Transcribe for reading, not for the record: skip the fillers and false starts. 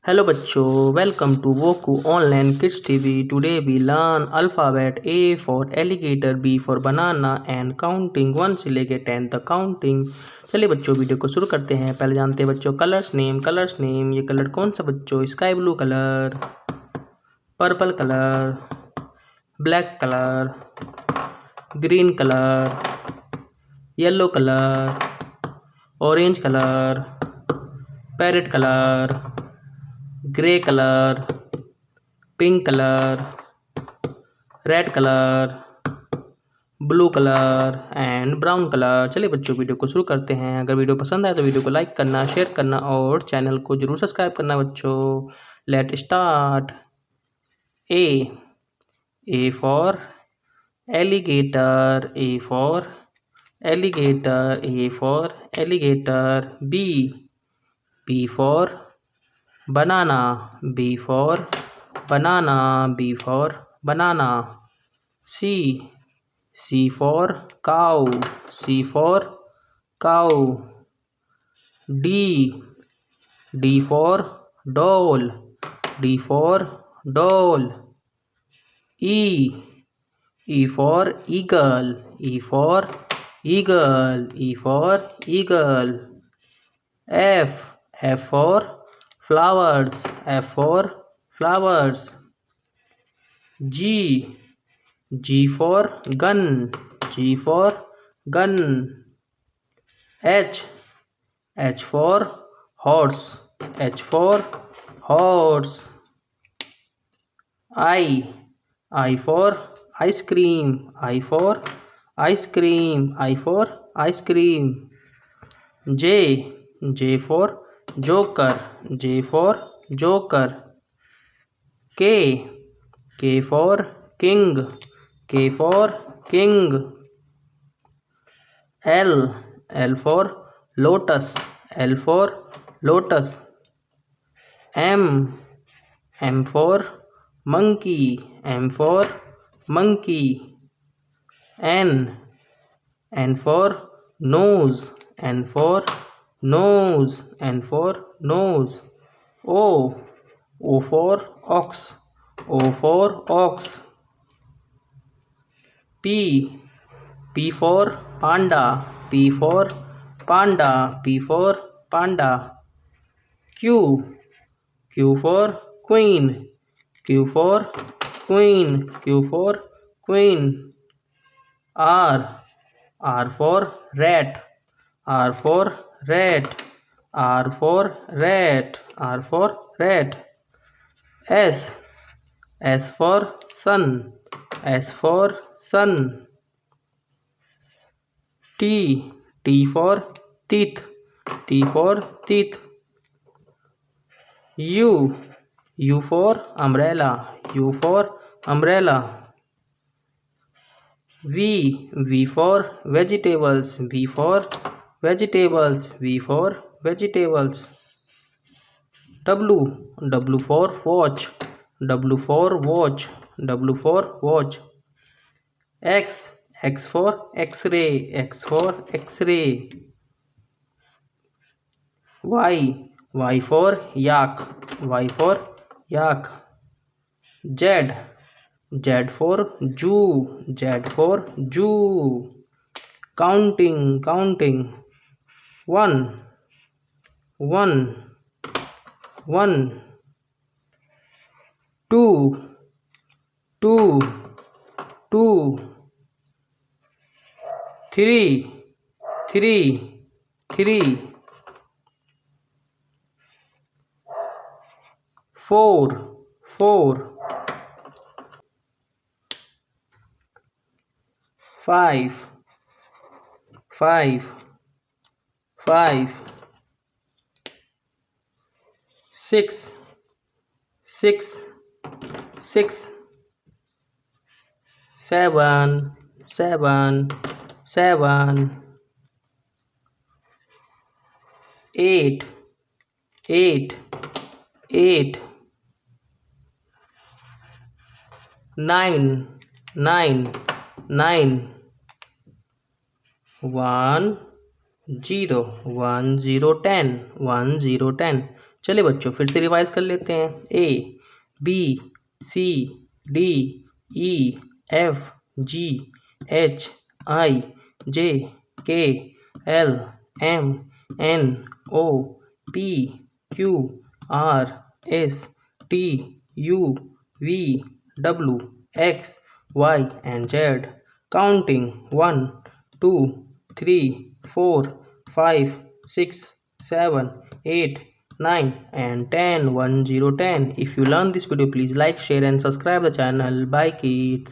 Hello बच्चों, welcome to Voku online kids TV. Today we learn alphabet A for alligator, B for banana and counting 1 से लेके 10 तक counting. चलिए बच्चों video को शुरू करते हैं। पहले जानते हैं बच्चों कलर्स नेम। ये कलर कौन सा बच्चों? Sky blue colour, purple colour, black colour, green colour, yellow colour, orange colour, parrot colour, grey colour, pink colour, red colour, blue colour and brown colour. चलिए बच्चों वीडियो को शुरू करते हैं। अगर वीडियो पसंद आए तो वीडियो को लाइक करना, शेयर करना और चैनल को जरूर सब्सक्राइब करना बच्चों। Let start. A for alligator, A for alligator, A for alligator. B for banana, B for banana, B for banana. C for cow, C for cow. D for doll, D for doll. E for eagle, E for eagle, E for eagle. F for flowers, F for flowers. G for gun, G for gun. H for horse, H for horse. I for ice cream, I for ice cream, I for ice cream. J for joker, J for joker. K for king, K for king. L for lotus, L for lotus. M for monkey, M for monkey. N for nose, N for nose, N for nose. O for ox, O for ox. P for panda, P for panda, P for panda. Q for queen, Q for queen, Q for queen. R for rat, R for rat, R for rat, R for rat. S for sun, S for sun. T for teeth, T for teeth. U for umbrella, U for umbrella. V for vegetables, V for vegetables, V for vegetables. W for watch, W for watch, W for watch. X for x-ray, X for x-ray. Y for yak, Y for yak. Z for zoo, Z for zoo. Counting. 1 2 3 4 5 6 7 8 9 1 0 10 चलिए बच्चों फिर से revise कर लेते हैं। ABCDEFGHIJKLMNOPQRSTUVW and Z. Counting 1, 2, 3, 4, 5, 6, 7, 8, 9 and 10. 1, 0, 10. If you learn this video, please like, share and subscribe the channel. Bye kids.